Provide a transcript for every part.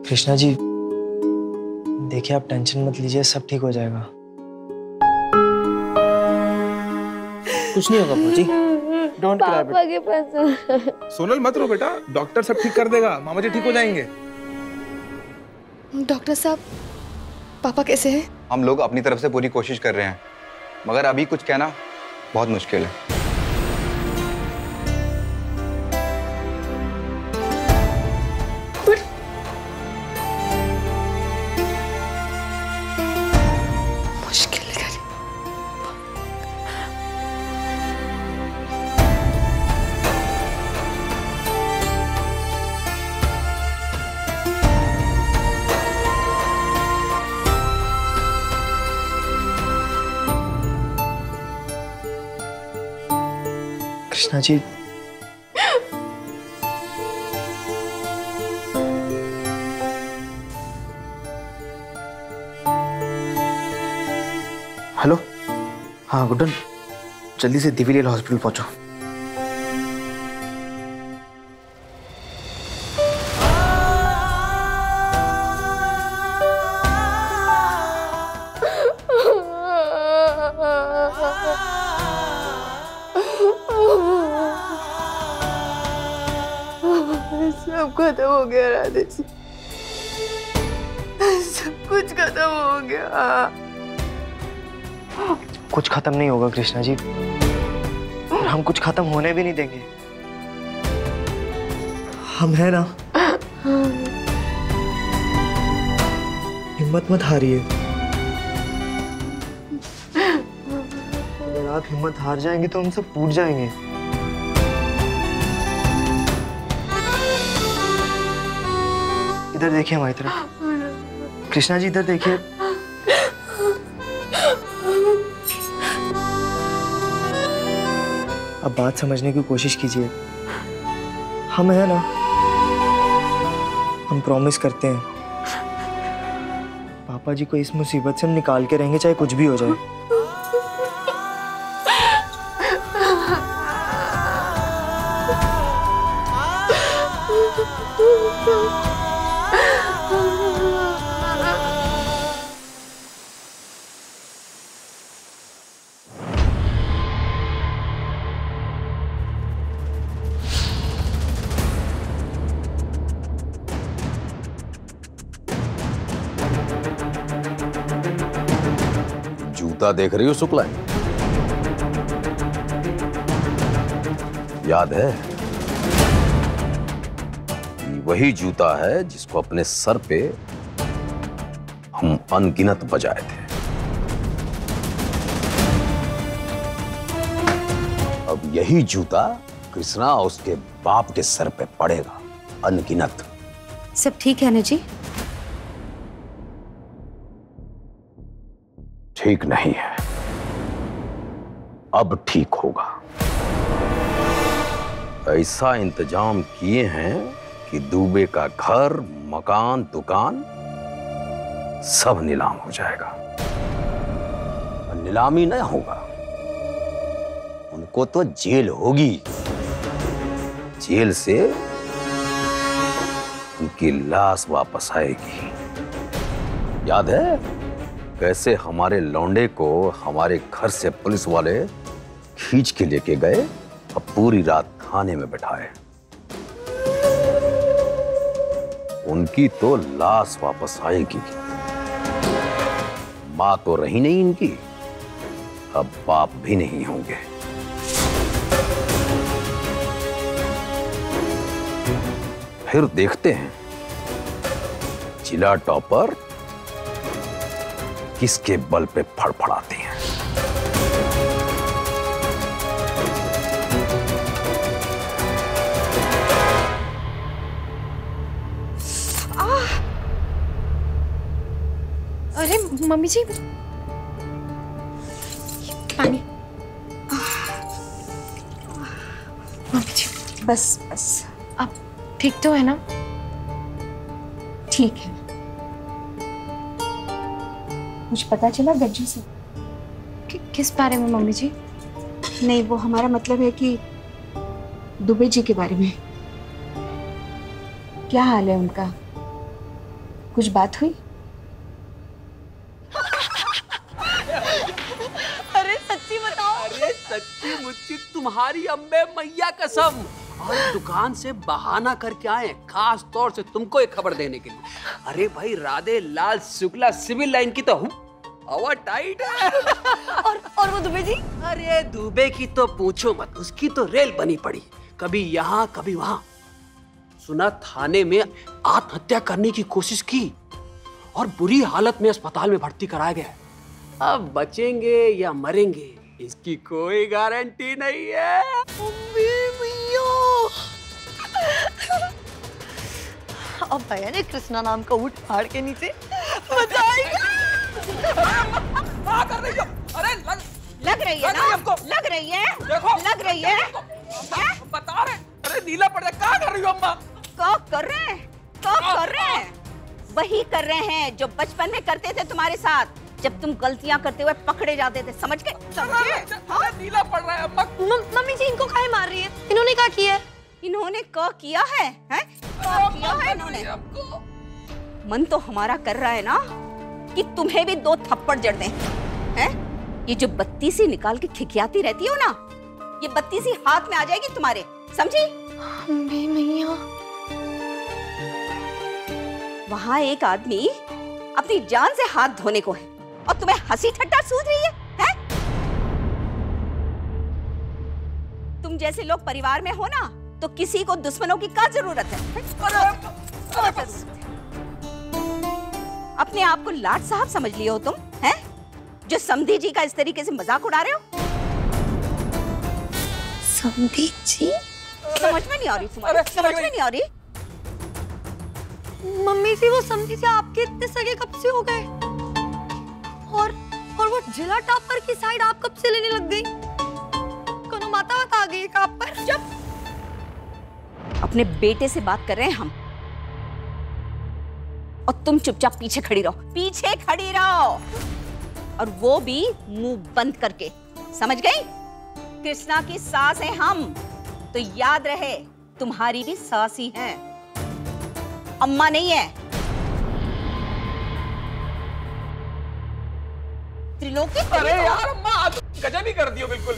कृष्णा जी, देखिए आप टेंशन मत लीजिए, सब ठीक हो जाएगा। कुछ नहीं होगा भौजी, डोंट क्राई पापा के पास। सोनल मत रो बेटा, डॉक्टर सब ठीक कर देगा, मामा जी ठीक हो जाएंगे। डॉक्टर साहब, पापा कैसे हैं? हम लोग अपनी तरफ से पूरी कोशिश कर रहे हैं, मगर अभी कुछ कहना बहुत मुश्किल है। कृष्णा जी, हेलो, हाँ गुड्डन, जल्दी से दिविलियल हॉस्पिटल पहुंचो। सब खत्म हो गया राधे जी, सब कुछ खत्म हो गया। कुछ खत्म नहीं होगा कृष्णा जी, और हम कुछ खत्म होने भी नहीं देंगे। हम हैं ना, हिम्मत मत हारिए। अगर आप हिम्मत हार जाएंगे तो हम सब टूट जाएंगे। इधर देखिए हमारी तरफ, कृष्णा जी इधर देखिए। अब बात समझने की कोशिश कीजिए। हम हैं ना, हम प्रॉमिस करते हैं पापा जी को इस मुसीबत से हम निकाल के रहेंगे, चाहे कुछ भी हो जाए। जूता देख रही हो शुक्ला? याद है? वही जूता है जिसको अपने सर पे हम अनगिनत बजाए थे। अब यही जूता कृष्णा और उसके बाप के सर पे पड़ेगा, अनगिनत। सब ठीक है ना जी? ठीक नहीं है, अब ठीक होगा। ऐसा इंतजाम किए हैं कि दुबे का घर, मकान, दुकान सब नीलाम हो जाएगा। नीलामी नहीं होगा, उनको तो जेल होगी। जेल से उनकी लाश वापस आएगी। याद है कैसे हमारे लौंडे को हमारे घर से पुलिस वाले खींच के लेके गए, अब पूरी रात थाने में बैठाए। उनकी तो लाश वापस आएगी। मां तो रही नहीं इनकी, अब बाप भी नहीं होंगे। फिर देखते हैं जिला टॉपर किसके बल पे फड़फड़ाती हैं। अरे मम्मी जी, पानी। मम्मी जी बस बस, अब ठीक तो है ना? ठीक है। मुझे पता चला गज्जू से। किस बारे में मम्मी जी? नहीं, वो हमारा मतलब है कि दुबे जी के बारे में। क्या हाल है उनका? कुछ बात हुई? अरे सच्ची बताओ। अरे सच्ची मुच्ची तुम्हारी अम्बे मैया कसम, और दुकान से बहाना करके आए खास तौर से तुमको एक खबर देने के लिए। अरे भाई राधे लाल शुक्ला सिविल लाइन की तो हवा टाइट है। और वो दुबे जी? अरे दुबे की तो पूछो मत, उसकी तो रेल बनी पड़ी, कभी यहाँ कभी वहां। सुना थाने में आत्महत्या करने की कोशिश की और बुरी हालत में अस्पताल में भर्ती कराया गया। अब बचेंगे या मरेंगे इसकी कोई गारंटी नहीं है। अब भैया ने कृष्णा नाम का ऊँट फाड़ के नीचे बचाएगा। क्या कर रही हो? अरे लग रही है ना? लग रही है? देखो लग रही है? बता रहे। अरे नीला पड़ जाए, क्या कर रही हो अम्मा? क्या कर रहे हैं? क्या कर रहे हैं? वही कर रहे हैं जो बचपन में करते थे तुम्हारे साथ, जब तुम गलतियां करते हुए पकड़े जाते थे। समझ गए? अरे नीला पड़ रहा है अम्मा। मम्मी जी इनको काहे मार रही है? इन्होंने क्या किया है? इन्होंने क्या किया है? हैं? क्या किया है इन्होंने? मन तो हमारा कर रहा है ना कि तुम्हें भी 2 थप्पड़ जड़ दें। हैं? ये जो बत्ती सी निकाल के खिखियाती रहती हो ना, ये बत्ती सी हाथ में आ जाएगी तुम्हारे, समझी? अम्बे मैया। वहाँ एक आदमी अपनी जान से हाथ धोने को है और तुम्हें हंसी ठट्ठा सूझ रही है? हैं? तुम जैसे लोग परिवार में हो ना, तो किसी को दुश्मनों की क्या जरूरत है? अपने आप को लाट साहब समझ लिए हो तुम, हैं? जो समधी जी का इस तरीके से मजाक उड़ा रहे हो। समधी जी? समझ में नहीं आ रही तुम्हारे? समझ में नहीं आ रही? मम्मी जी वो समधी जी आपके इतने सगे कब से हो गए? और वो जिला टॉपर की साइड आप कब से लेने लग गई? कोनो माता आ गई है आप पर? चुप! अपने बेटे से बात कर रहे हैं हम, और तुम चुपचाप पीछे खड़ी रहो, पीछे खड़ी रहो, और वो भी मुंह बंद करके। समझ गई? कृष्णा की सास है हम, तो याद रहे तुम्हारी भी सास ही है, अम्मा नहीं है। त्रिलोकी। अरे यार अम्मा गजब ही कर दियो बिल्कुल।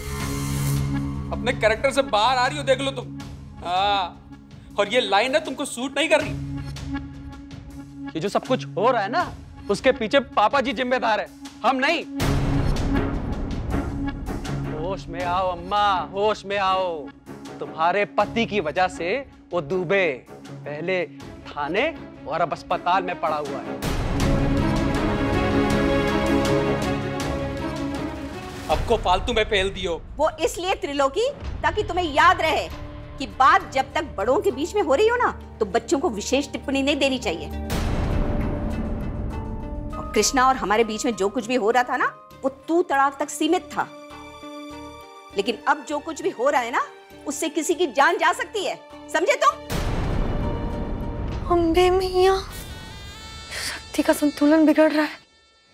अपने कैरेक्टर से बाहर आ रही हो, देख लो तुम। हाँ, और ये लाइन है तुमको सूट नहीं कर रही। ये जो सब कुछ हो रहा है ना, उसके पीछे पापा जी जिम्मेदार है, हम नहीं। होश में आओ अम्मा, होश में आओ। तुम्हारे पति की वजह से वो दुबे पहले थाने और अब अस्पताल में पड़ा हुआ है। आपको फालतू में पेल दियो। वो इसलिए त्रिलोकी, ताकि तुम्हें याद रहे कि बात जब तक बड़ों के बीच में हो रही हो ना, तो बच्चों को विशेष टिप्पणी नहीं देनी चाहिए। और कृष्णा और हमारे बीच में जो कुछ भी हो रहा था ना, वो तू तड़ाक तक सीमित था, लेकिन अब जो कुछ भी हो रहा है ना, उससे किसी की जान जा सकती है। समझे तुम? अम्बे मैया, शक्ति का संतुलन बिगड़ रहा है।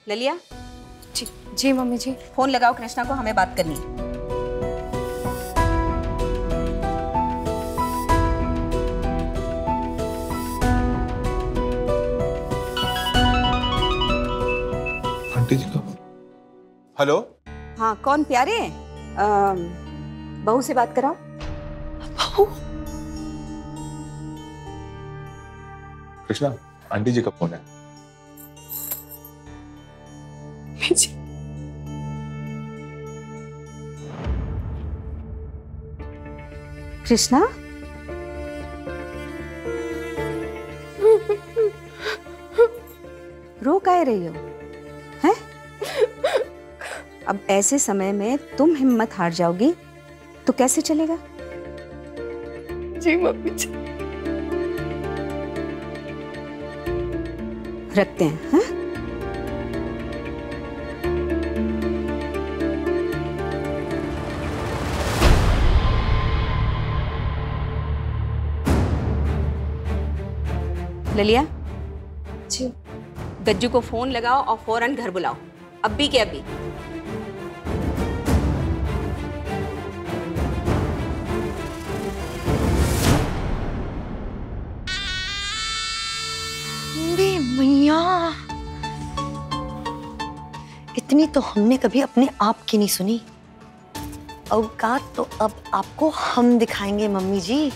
ललिया। जी मम्मी जी। फोन लगाओ कृष्णा को, हमें बात करनी है। आंटी जी का। हेलो। हाँ, कौन प्यारे? बहू से बात कराओ। बहू? कृष्णा, आंटी जी का फोन है। कृष्णा? रो काहे रही हो? हैं? अब ऐसे समय में तुम हिम्मत हार जाओगी तो कैसे चलेगा? जी मम्मी जी। रखते हैं। हाँ? ललिया जी। गज्जू को फोन लगाओ और फौरन घर बुलाओ, अभी के अभी। मैया तो हमने कभी अपने आप की नहीं सुनी। औकात तो अब आपको हम दिखाएंगे मम्मी जी।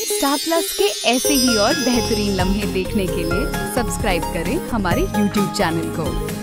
स्टार प्लस के ऐसे ही और बेहतरीन लम्हे देखने के लिए सब्सक्राइब करें हमारे YouTube चैनल को।